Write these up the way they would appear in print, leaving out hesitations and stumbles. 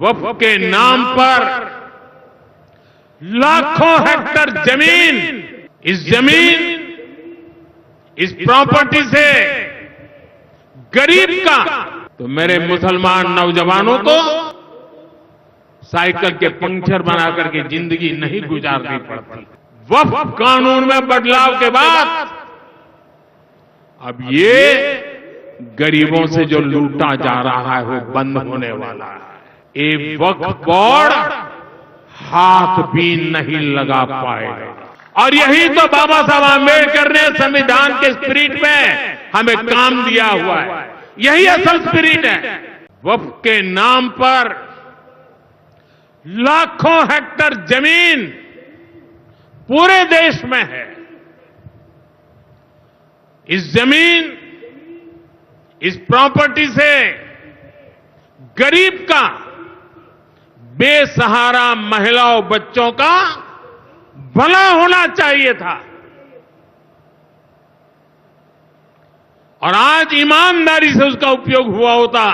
वक्फ के नाम पर लाखों हेक्टर जमीन, इस प्रॉपर्टी से गरीब का, तो मेरे मुसलमान नौजवानों को साइकिल के पंक्चर बना करके जिंदगी नहीं गुजारनी पड़ती। वक्फ कानून में बदलाव के बाद अब ये गरीबों से जो लूटा जा रहा है वो बंद होने वाला है। ये वक्फ बोर्ड हाथ भी नहीं लगा पाएगा। और यही तो बाबा साहब आंबेडकर ने संविधान के स्पिरिट में हमें काम दिया हुआ है। यही असल स्पिरिट है। वक्फ के नाम पर लाखों हेक्टर जमीन पूरे देश में है। इस जमीन, इस प्रॉपर्टी से गरीब का, बेसहारा महिलाओं बच्चों का भला होना चाहिए था। और आज ईमानदारी से उसका उपयोग हुआ होता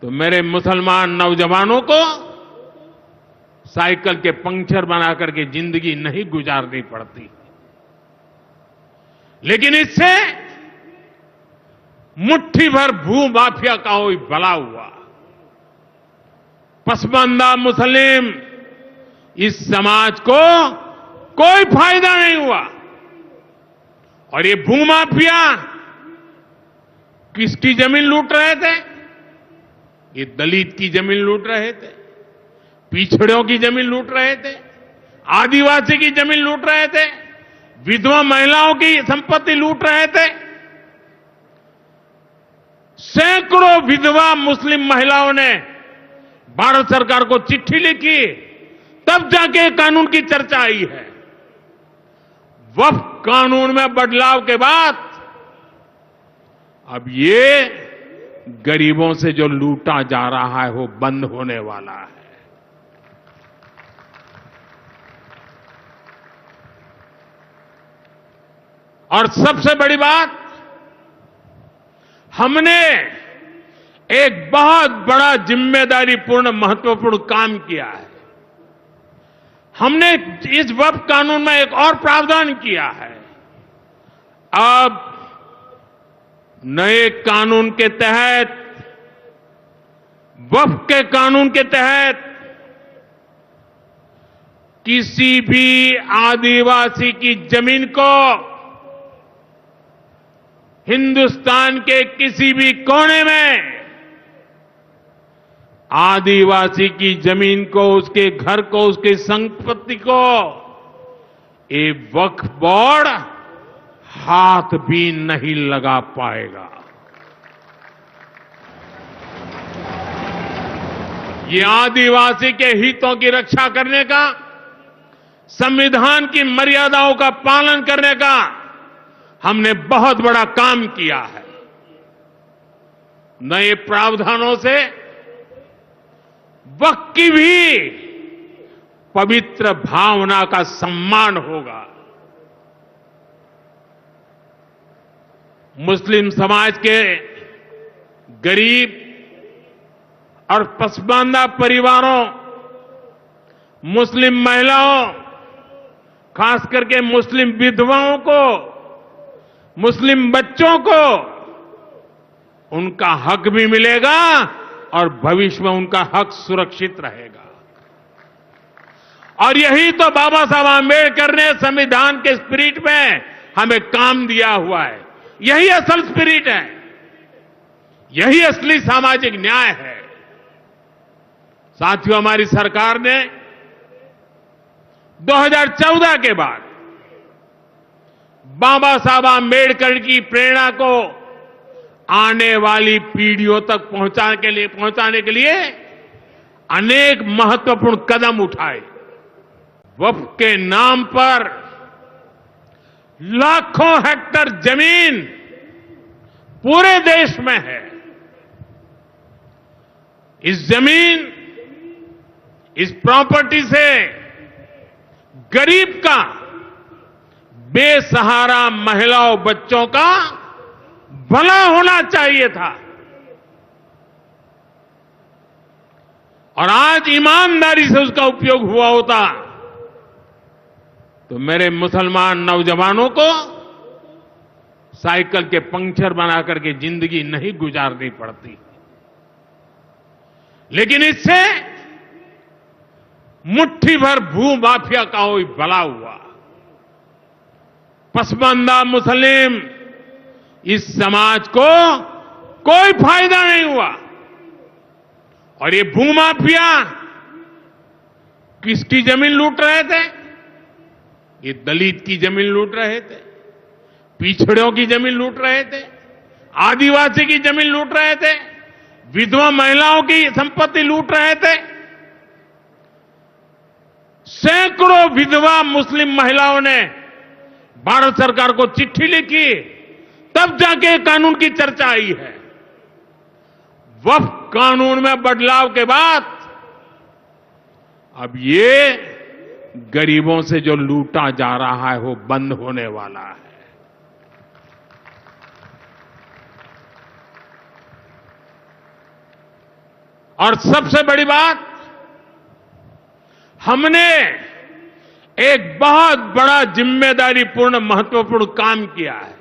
तो मेरे मुसलमान नौजवानों को साइकिल के पंक्चर बना करके जिंदगी नहीं गुजारनी पड़ती। लेकिन इससे मुट्ठी भर भू माफिया का कोई भला हुआ। पसमानदा मुस्लिम इस समाज को कोई फायदा नहीं हुआ। और ये भूमाफिया किसकी जमीन लूट रहे थे? ये दलित की जमीन लूट रहे थे, पिछड़ों की जमीन लूट रहे थे, आदिवासी की जमीन लूट रहे थे, विधवा महिलाओं की संपत्ति लूट रहे थे। सैकड़ों विधवा मुस्लिम महिलाओं ने भारत सरकार को चिट्ठी लिखी, तब जाके कानून की चर्चा आई है। वक्फ कानून में बदलाव के बाद अब ये गरीबों से जो लूटा जा रहा है वो बंद होने वाला है। और सबसे बड़ी बात, हमने एक बहुत बड़ा जिम्मेदारीपूर्ण महत्वपूर्ण काम किया है। हमने इस वक्फ कानून में एक और प्रावधान किया है। अब नए कानून के तहत, वक्फ के कानून के तहत किसी भी आदिवासी की जमीन को हिंदुस्तान के किसी भी कोने में आदिवासी की जमीन को, उसके घर को, उसकी संपत्ति को ये वक्फ बोर्ड हाथ भी नहीं लगा पाएगा। ये आदिवासी के हितों की रक्षा करने का, संविधान की मर्यादाओं का पालन करने का हमने बहुत बड़ा काम किया है। नए प्रावधानों से वक्फ की भी पवित्र भावना का सम्मान होगा। मुस्लिम समाज के गरीब और पसमानदा परिवारों, मुस्लिम महिलाओं, खास करके मुस्लिम विधवाओं को, मुस्लिम बच्चों को उनका हक भी मिलेगा और भविष्य में उनका हक सुरक्षित रहेगा। और यही तो बाबा साहब आंबेडकर ने संविधान के स्पिरिट में हमें काम दिया हुआ है। यही असल स्पिरिट है, यही असली सामाजिक न्याय है। साथियों, हमारी सरकार ने 2014 के बाद बाबा साहब आंबेडकर की प्रेरणा को आने वाली पीढ़ियों तक पहुंचाने के लिए अनेक महत्वपूर्ण कदम उठाए। वक्फ के नाम पर लाखों हेक्टर जमीन पूरे देश में है। इस जमीन, इस प्रॉपर्टी से गरीब का, बेसहारा महिलाओं बच्चों का भला होना चाहिए था। और आज ईमानदारी से उसका उपयोग हुआ होता तो मेरे मुसलमान नौजवानों को साइकिल के पंक्चर बना करके जिंदगी नहीं गुजारनी पड़ती। लेकिन इससे मुट्ठी भर भू माफिया का कोई भला हुआ। पसमानदा मुस्लिम इस समाज को कोई फायदा नहीं हुआ। और ये भूमाफिया किसकी जमीन लूट रहे थे? ये दलित की जमीन लूट रहे थे, पिछड़ों की जमीन लूट रहे थे, आदिवासी की जमीन लूट रहे थे, विधवा महिलाओं की संपत्ति लूट रहे थे। सैकड़ों विधवा मुस्लिम महिलाओं ने भारत सरकार को चिट्ठी लिखी, तब जाके कानून की चर्चा आई है। वक्फ कानून में बदलाव के बाद अब ये गरीबों से जो लूटा जा रहा है वो बंद होने वाला है। और सबसे बड़ी बात, हमने एक बहुत बड़ा जिम्मेदारीपूर्ण महत्वपूर्ण काम किया है।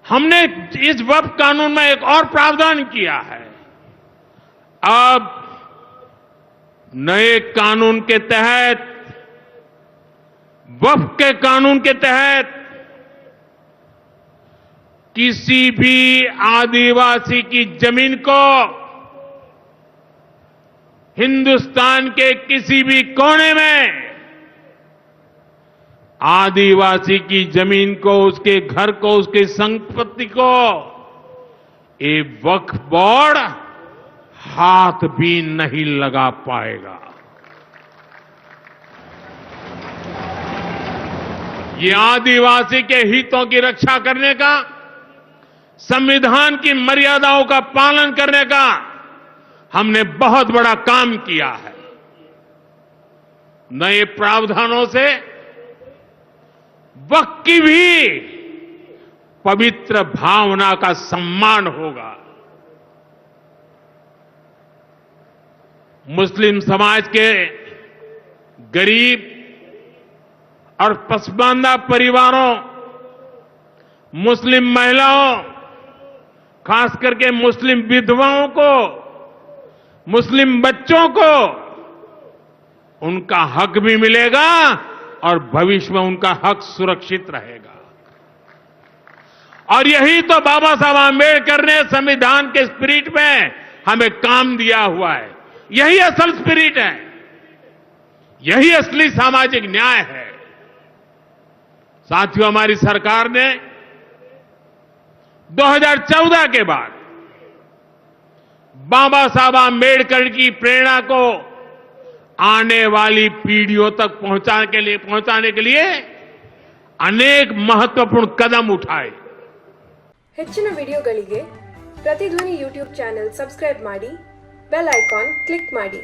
हमने इस वक्फ कानून में एक और प्रावधान किया है। अब नए कानून के तहत, वक्फ के कानून के तहत किसी भी आदिवासी की जमीन को हिंदुस्तान के किसी भी कोने में आदिवासी की जमीन को, उसके घर को, उसकी संपत्ति को ये वक्फ बोर्ड हाथ भी नहीं लगा पाएगा। ये आदिवासी के हितों की रक्षा करने का, संविधान की मर्यादाओं का पालन करने का हमने बहुत बड़ा काम किया है। नए प्रावधानों से वक्फ की भी पवित्र भावना का सम्मान होगा। मुस्लिम समाज के गरीब और पसमानदा परिवारों, मुस्लिम महिलाओं, खास करके मुस्लिम विधवाओं को, मुस्लिम बच्चों को उनका हक भी मिलेगा और भविष्य में उनका हक सुरक्षित रहेगा। और यही तो बाबा साहब आंबेडकर ने संविधान के स्पिरिट में हमें काम दिया हुआ है। यही असल स्पिरिट है, यही असली सामाजिक न्याय है। साथियों, हमारी सरकार ने 2014 के बाद बाबा साहब आंबेडकर की प्रेरणा को आने वाली पीढ़ियों तक पहुंचाने के लिए अनेक महत्वपूर्ण कदम उठाए। ಹೆಚ್ಚಿನ ವಿಡಿಯೋಗಳಿಗೆ ಪ್ರತಿಧ್ವನಿ ಯೂಟ್ಯೂಬ್ ಚಾನೆಲ್ ಸಬ್ಸ್ಕ್ರೈಬ್ ಮಾಡಿ, ಬೆಲ್ ಐಕಾನ್ ಕ್ಲಿಕ್ ಮಾಡಿ।